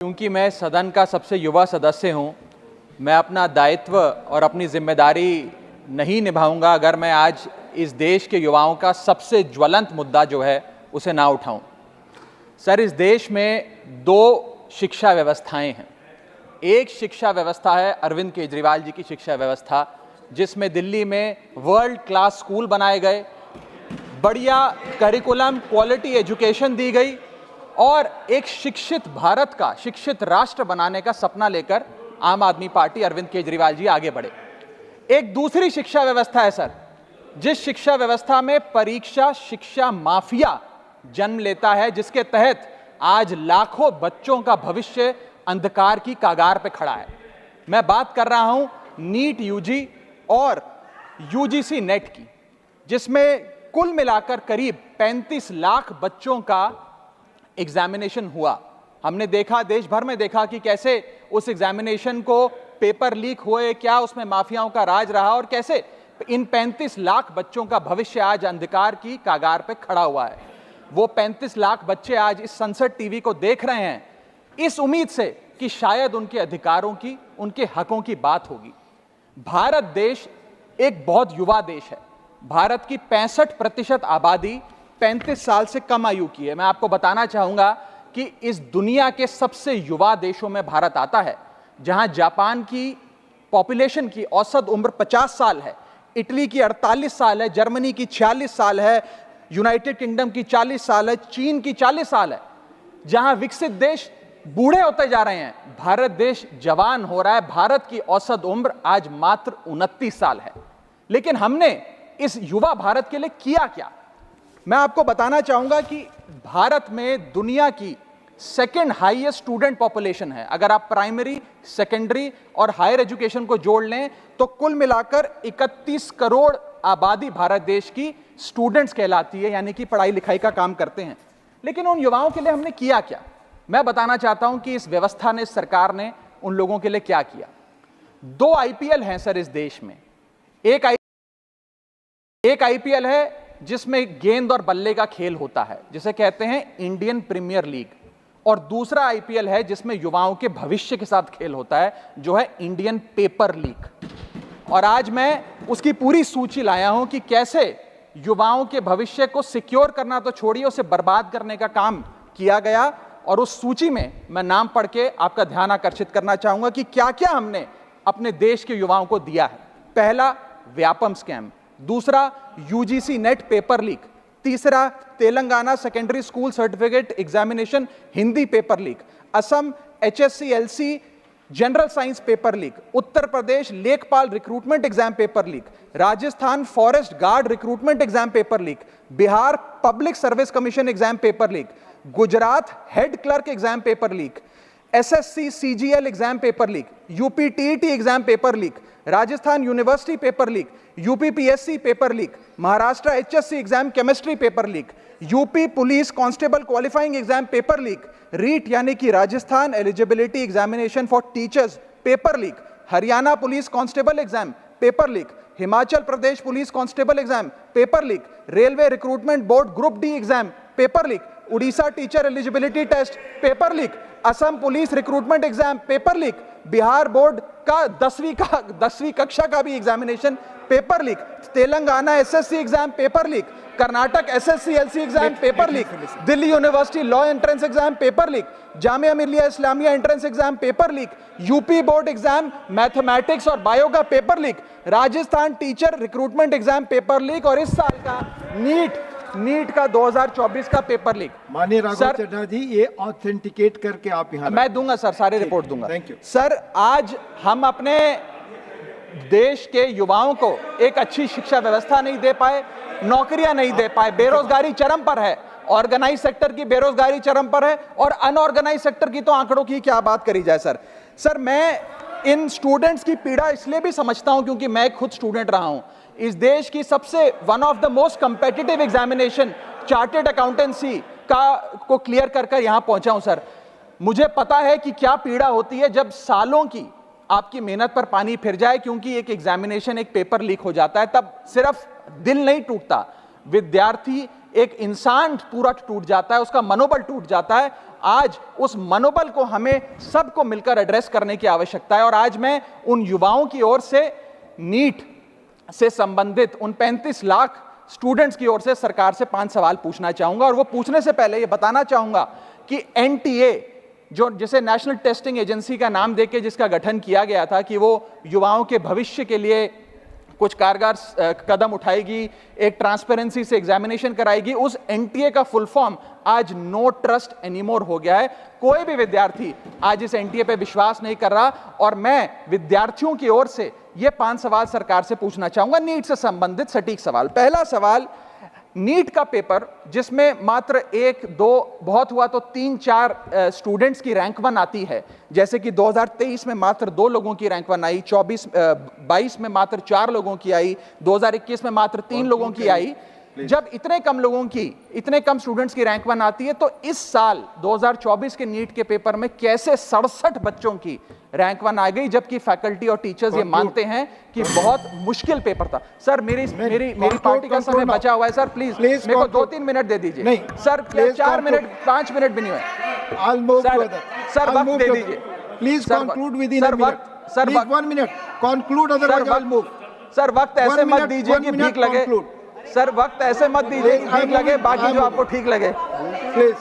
क्योंकि मैं सदन का सबसे युवा सदस्य हूं, मैं अपना दायित्व और अपनी जिम्मेदारी नहीं निभाऊंगा अगर मैं आज इस देश के युवाओं का सबसे ज्वलंत मुद्दा जो है उसे ना उठाऊं। सर, इस देश में दो शिक्षा व्यवस्थाएं हैं। एक शिक्षा व्यवस्था है अरविंद केजरीवाल जी की शिक्षा व्यवस्था, जिसमें दिल्ली में वर्ल्ड क्लास स्कूल बनाए गए, बढ़िया करिकुलम, क्वालिटी एजुकेशन दी गई और एक शिक्षित भारत का, शिक्षित राष्ट्र बनाने का सपना लेकर आम आदमी पार्टी, अरविंद केजरीवाल जी आगे बढ़े। एक दूसरी शिक्षा व्यवस्था है सर, जिस शिक्षा व्यवस्था में परीक्षा शिक्षा माफिया जन्म लेता है, जिसके तहत आज लाखों बच्चों का भविष्य अंधकार की कागार पे खड़ा है। मैं बात कर रहा हूं नीट यूजी और यूजीसी नेट की, जिसमें कुल मिलाकर करीब 35 लाख बच्चों का एग्जामिनेशन हुआ। हमने देखा, देश भर में देखा कि कैसे उस एग्जामिनेशन को पेपर लीक हुए, क्या उसमें माफियाओं का राज रहा और कैसे इन 35 लाख बच्चों का भविष्य आज अंधकार की कागार पे खड़ा हुआ है। वो 35 लाख बच्चे आज इस संसद टीवी को देख रहे हैं इस उम्मीद से कि शायद उनके अधिकारों की, उनके हकों की बात होगी। भारत देश एक बहुत युवा देश है। भारत की 65% आबादी 35 साल से कम आयु की है। मैं आपको बताना चाहूंगा कि इस दुनिया के सबसे युवा देशों में भारत आता है, जहां जापान की पॉपुलेशन की औसत उम्र 50 साल है, इटली की 48 साल है, जर्मनी की 46 साल है, यूनाइटेड किंगडम की 40 साल है, चीन की 40 साल है। जहां विकसित देश बूढ़े होते जा रहे हैं, भारत देश जवान हो रहा है। भारत की औसत उम्र आज मात्र 29 साल है। लेकिन हमने इस युवा भारत के लिए किया क्या? मैं आपको बताना चाहूंगा कि भारत में दुनिया की सेकेंड हाईएस्ट स्टूडेंट पॉपुलेशन है। अगर आप प्राइमरी, सेकेंडरी और हायर एजुकेशन को जोड़ लें तो कुल मिलाकर 31 करोड़ आबादी भारत देश की स्टूडेंट्स कहलाती है, यानी कि पढ़ाई लिखाई का काम करते हैं। लेकिन उन युवाओं के लिए हमने किया क्या? मैं बताना चाहता हूं कि इस व्यवस्था ने, इस सरकार ने उन लोगों के लिए क्या किया। 2 आईपीएल हैं सर इस देश में। एक आईपीएल है जिसमें गेंद और बल्ले का खेल होता है, जिसे कहते हैं इंडियन प्रीमियर लीग, और दूसरा आईपीएल है जिसमें युवाओं के भविष्य के साथ खेल होता है, जो है इंडियन पेपर लीग। और आज मैं उसकी पूरी सूची लाया हूं कि कैसे युवाओं के भविष्य को सिक्योर करना तो छोड़िए, उसे बर्बाद करने का काम किया गया। और उस सूची में मैं नाम पढ़ के आपका ध्यान आकर्षित करना चाहूंगा कि क्या क्या हमने अपने देश के युवाओं को दिया है। पहला, व्यापम स्कैम। दूसरा, यूजीसी नेट पेपर लीक। तीसरा, Telangana secondary school certificate examination Hindi paper leak. Assam HSC-LC general science paper leak. Uttar Pradesh लेखपाल recruitment exam paper leak. Rajasthan forest guard recruitment exam paper leak. Bihar public service commission exam paper leak. Gujarat head clerk exam paper leak. SSC CGL exam paper leak. UP TET exam paper leak. Rajasthan university paper leak. UP PSC paper leak. Maharashtra HSC exam chemistry paper leak. UP police constable qualifying exam paper leak. REET यानी कि Rajasthan eligibility examination for teachers paper leak. Haryana police constable exam paper leak. Himachal Pradesh police constable exam paper leak. Railway recruitment board group D exam paper leak. Orissa teacher eligibility test paper leak. Assam police recruitment exam paper leak. Bihar board का 10वीं कक्षा का भी examination paper leak. Telangana SSC exam paper leak. Karnataka SSC-LC exam paper leak. Delhi university law entrance exam paper leak. Jamia Millia Islamia entrance exam paper leak. UP board exam mathematics और bio का paper leak. Rajasthan teacher recruitment exam paper leak. और इस साल का NEET का 2024 का paper leak. माननीय राघव चड्ढा जी, ये ऑथेंटिकेट करके आप यहाँ मैं दूंगा सर, सारी रिपोर्ट दूंगा। Thank you sir. आज हम अपने देश के युवाओं को एक अच्छी शिक्षा व्यवस्था नहीं दे पाए, नौकरियां नहीं दे पाए, बेरोजगारी चरम पर है, ऑर्गेनाइज सेक्टर की बेरोजगारी चरम पर है और अनऑर्गेनाइज सेक्टर की तो आंकड़ों की क्या बात करी जाए। सर मैं इन स्टूडेंट्स की पीड़ा इसलिए भी समझता हूं क्योंकि मैं खुद स्टूडेंट रहा हूं। इस देश की सबसे one of the most competitive examination chartered accountancy को क्लियर कर यहां पहुंचा हूं। सर, मुझे पता है कि क्या पीड़ा होती है जब सालों की आपकी मेहनत पर पानी फिर जाए, क्योंकि एक एग्जामिनेशन, एक पेपर लीक हो जाता है। तब सिर्फ दिल नहीं टूटता, विद्यार्थी एक इंसान पूरा टूट जाता है, उसका मनोबल टूट जाता है। आज उस मनोबल को हमें सबको मिलकर एड्रेस करने की आवश्यकता है। और आज मैं उन युवाओं की ओर से नीट से संबंधित उन 35 लाख स्टूडेंट्स की ओर से सरकार से 5 सवाल पूछना चाहूंगा। और वो पूछने से पहले ये बताना चाहूंगा कि एनटीए, जो जिसे नेशनल टेस्टिंग एजेंसी का नाम देके जिसका गठन किया गया था कि वो युवाओं के भविष्य के लिए कुछ कारगर कदम उठाएगी, एक ट्रांसपेरेंसी से एग्जामिनेशन कराएगी, उस एनटीए का फुल फॉर्म आज नो ट्रस्ट एनीमोर हो गया है। कोई भी विद्यार्थी आज इस एनटीए पे विश्वास नहीं कर रहा। और मैं विद्यार्थियों की ओर से ये 5 सवाल सरकार से पूछना चाहूंगा, नीट से संबंधित सटीक सवाल। पहला सवाल, नीट का पेपर जिसमें मात्र 1-2 बहुत हुआ तो 3-4 स्टूडेंट्स की रैंक 1 आती है, जैसे कि 2023 में मात्र 2 लोगों की रैंक 1 आई, 22 में मात्र 4 लोगों की आई, 2021 में मात्र 3 लोगों की आई। जब इतने कम स्टूडेंट्स की रैंक 1 आती है, तो इस साल 2024 के नीट के पेपर में कैसे 67 बच्चों की रैंक 1 आ गई, जबकि फैकल्टी और टीचर्स ये मानते हैं कि बहुत मुश्किल पेपर था। सर मेरी पार्टी का समय बचा हुआ है सर, प्लीज मेरे को 2-3 मिनट दे दीजिए। नहीं सर, 4 मिनट 5 मिनट भी नहीं हुए सर, वक्त दे दीजिए please. Conclude with in sir 1 minute conclude, otherwise I will move. Sir वक्त ऐसे मत दीजिए कि भीख लगे सर, वक्त ऐसे मत दीजिए कि ठीक लगे, बाकी जो आपको ठीक लगे।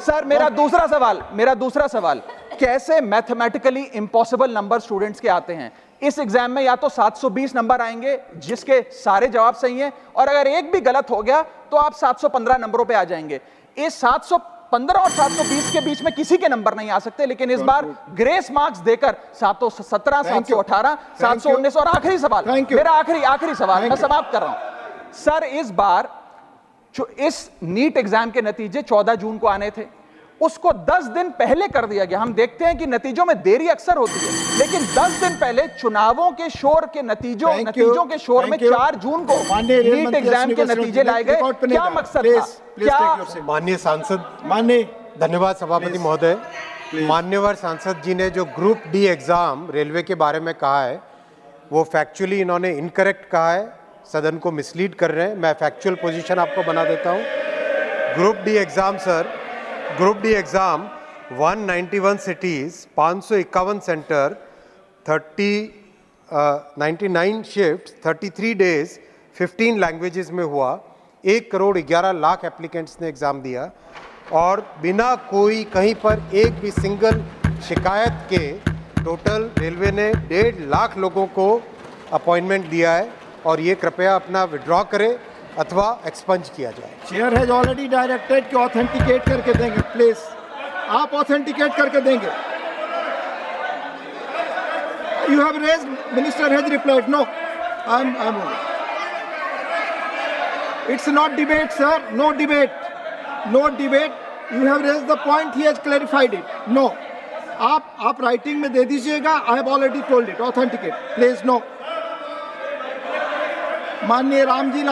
सर मेरा दूसरा सवाल, कैसे मैथमेटिकली इम्पॉसिबल नंबर स्टूडेंट्स के आते हैं? इस एग्जाम में या तो 720 नंबर आएंगे जिसके सारे जवाब सही हैं, और अगर एक भी गलत हो गया तो आप 715 नंबरों पे आ जाएंगे। इस 715 और 720 के बीच में किसी के नंबर नहीं आ सकते, लेकिन इस बार ग्रेस मार्क्स देकर 717, 718, 719। और आखिरी सवाल, मेरा आखिरी सवाल, मैं समाप्त कर रहा हूं सर। इस बार जो इस नीट एग्जाम के नतीजे 14 जून को आने थे, उसको 10 दिन पहले कर दिया गया। हम देखते हैं कि नतीजों में देरी अक्सर होती है, लेकिन 10 दिन पहले चुनावों के शोर के नतीजों के शोर में 4 जून को नीट एग्जाम के नतीजे लाए गए। क्या मकसद था? क्या माननीय सांसद, धन्यवाद सभापति महोदय। मान्यवर सांसद जी ने जो ग्रुप डी एग्जाम रेलवे के बारे में कहा है, वो फैक्चुअली इन्होंने इनकरेक्ट कहा है, सदन को मिसलीड कर रहे हैं। मैं फैक्चुअल पोजीशन आपको बना देता हूं। Group D exam sir, group D exam 191 cities, 551 centre, 99 shift, 33 days, 15 languages में हुआ। 1,11,00,000 एप्लीकेंट्स ने एग्जाम दिया, और बिना कोई कहीं पर एक भी सिंगल शिकायत के टोटल रेलवे ने 1.5 लाख लोगों को अपॉइंटमेंट दिया है। और ये कृपया अपना विड्रॉ करे अथवा एक्सपंज किया जाए। चेयर हैज ऑलरेडी डायरेक्टेड कि ऑथेंटिकेट करके देंगे, प्लीज आप ऑथेंटिकेट करके देंगे। You have raised, minister has replied, no I am it's not debate sir, no debate. You have raised the point, he has clarified it, no. आप writing में दे दीजिएगा, I have already told it, authenticate please, no. माननीय रामजी